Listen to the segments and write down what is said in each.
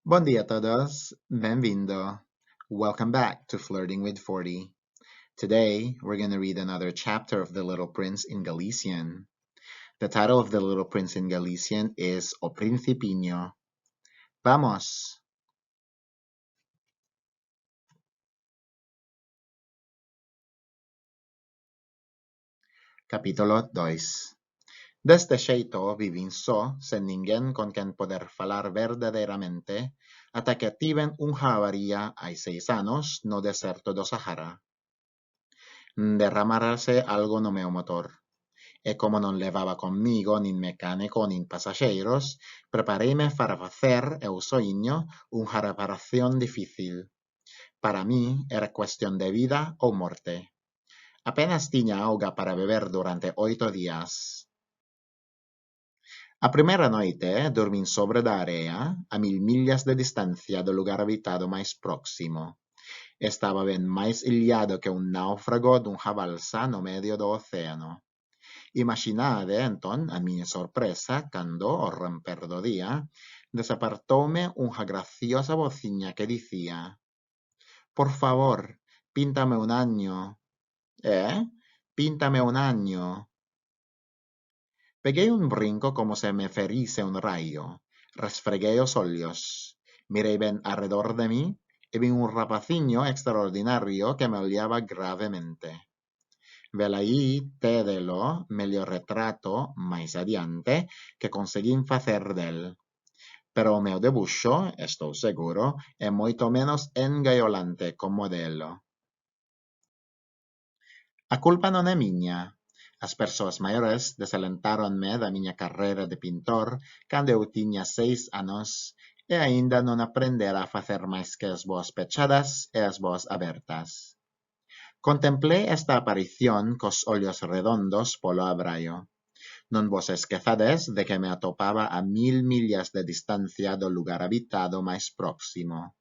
Bom dia a todos, bem-vindo. Welcome back to Flirting with 40. Today, we're going to read another chapter of The Little Prince in Galician. The title of The Little Prince in Galician is O Principinho. Vamos! Capítulo 2. Deste xeito vivin só, sen ninguén con quen poder falar verdadeiramente, ata que tiven unha avaría hai 6 anos no deserto do Sahara. Derramarase algo no meu motor, e como non levaba comigo nin mecánico nin pasaxeiros, prepareime para facer, eu soiño, unha reparación difícil. Para mí era cuestión de vida ou morte. Apenas tiña auga para beber durante 8 días. A primeira noite dormín sobre da area, a 1000 millas de distancia do lugar habitado máis próximo. Estaba ben máis ilhado que un náufrago dunha balsa no medio do océano. Imaginade, entón, a miña sorpresa cando, ao romper do día, desapertoume unha graciosa vociña que dicía: «Por favor, píntame un año». Píntame un año. Peguei un brinco como se me ferisse un raio. Resfreguei os ollos. Mirei ben arredor de mí e vi un rapaciño extraordinario que me oliaba gravemente. Velaí tédelo mellor retrato máis adiante que conseguín facer del. Pero o meu debuxo, estou seguro, é moito menos engaiolante como modelo. A culpa non é miña. As persoas maiores desalentáronme da miña carreira de pintor cando eu tiña 6 anos e aínda non aprendera a facer máis que as boas pechadas e as boas abertas. Contemplei esta aparición cos ollos redondos polo abraio. Non vos esquezades de que me atopaba a 1000 millas de distancia do lugar habitado máis próximo.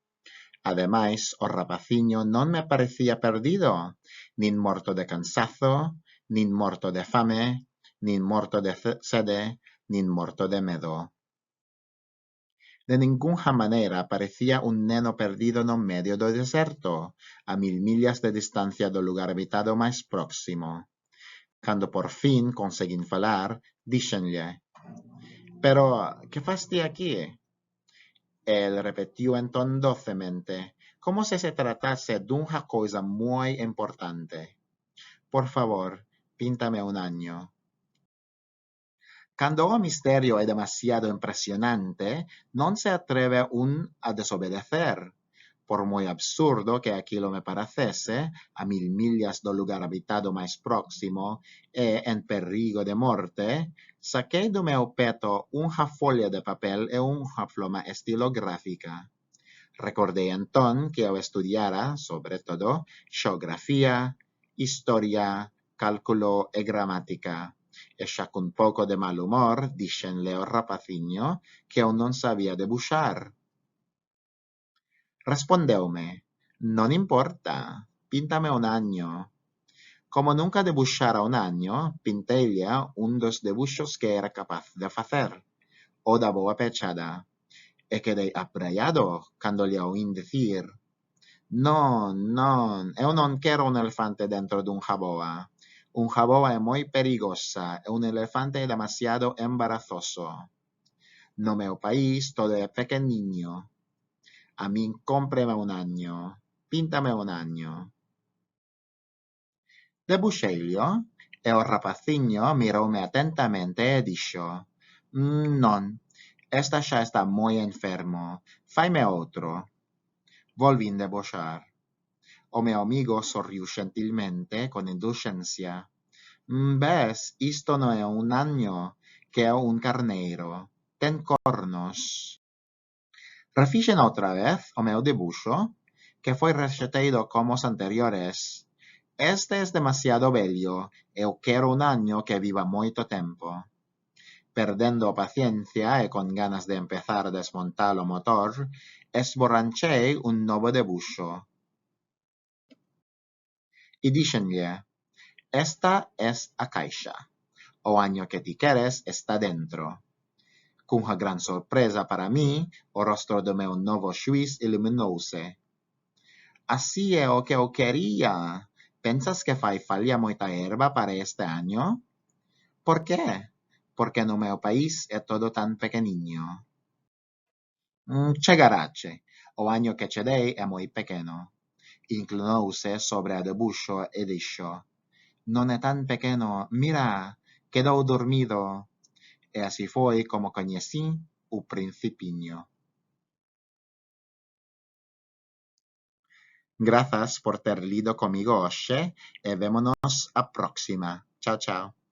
Ademais, o rapaciño non me parecía perdido, nin morto de cansazo, nin morto de fame, nin morto de sede, nin morto de medo. De ningunha maneira parecía un neno perdido no medio do deserto, a 1000 millas de distancia do lugar habitado máis próximo. Cando por fin conseguín falar, díxenlle: «Pero, que fas ti aquí?» El repetiu entón docemente, como se se tratase dunha cousa moi importante: «Por favor, píntame un año». Cando o misterio é demasiado impresionante, non se atreve un a desobedecer. Por moi absurdo que aquilo me parecese, a 1000 millas do lugar habitado máis próximo e en perigo de morte, saquei do meu peto unha folla de papel e unha pluma estilográfica. Recordei entón que eu estudiara, sobre todo, xeografía, historia, cálculo e gramática. E xa cun pouco de mal humor díxenle ao rapaciño que eu non sabía debuxar. Respondeume: «Non importa, píntame un año». Como nunca debuxara un año, pinteille un dos debuxos que era capaz de facer, o da boa pechada, e quedei abraiado cando lle oín dicir: «Non, non, eu non quero un elefante dentro dunha boa. Unha boa é moi perigosa e un elefante é demasiado embarazoso. No meu país todo é pequeniño. A min cómpreme un año. Píntame un año». Debuxeillo e o rapaciño miroume atentamente e dixo: «Non, esta xa está moi enfermo. Faime outro». Volvín debuxar. O meu amigo sorriu xentilmente con indulxencia. «Ves, isto non é un año, que é un carneiro. Ten cornos». Refixen outra vez o meu debuxo, que foi rexeteiro como os anteriores. «Este es demasiado vello, eu quero un año que viva moito tempo». Perdendo a paciencia e con ganas de empezar a desmontar o motor, esborranchei un novo debuxo. E díxenlle: «Esta es a caixa. O año que ti queres está dentro». Com uma grande surpresa para mim, o rosto do meu novo juiz iluminou-se. Assim é o que eu queria. Pensas que faz falha muita erva para este ano? Por quê? Porque no meu país é todo tão pequenininho. Chegará, che. O ano que te dei é muito pequeno. Inclinou-se sobre o debuxo e disse: Não é tão pequeno, mira, quedou dormido. E assim foi como conheci o Principinho. Gracias por ter lido comigo hoje e vémonos a próxima. Tchau, tchau.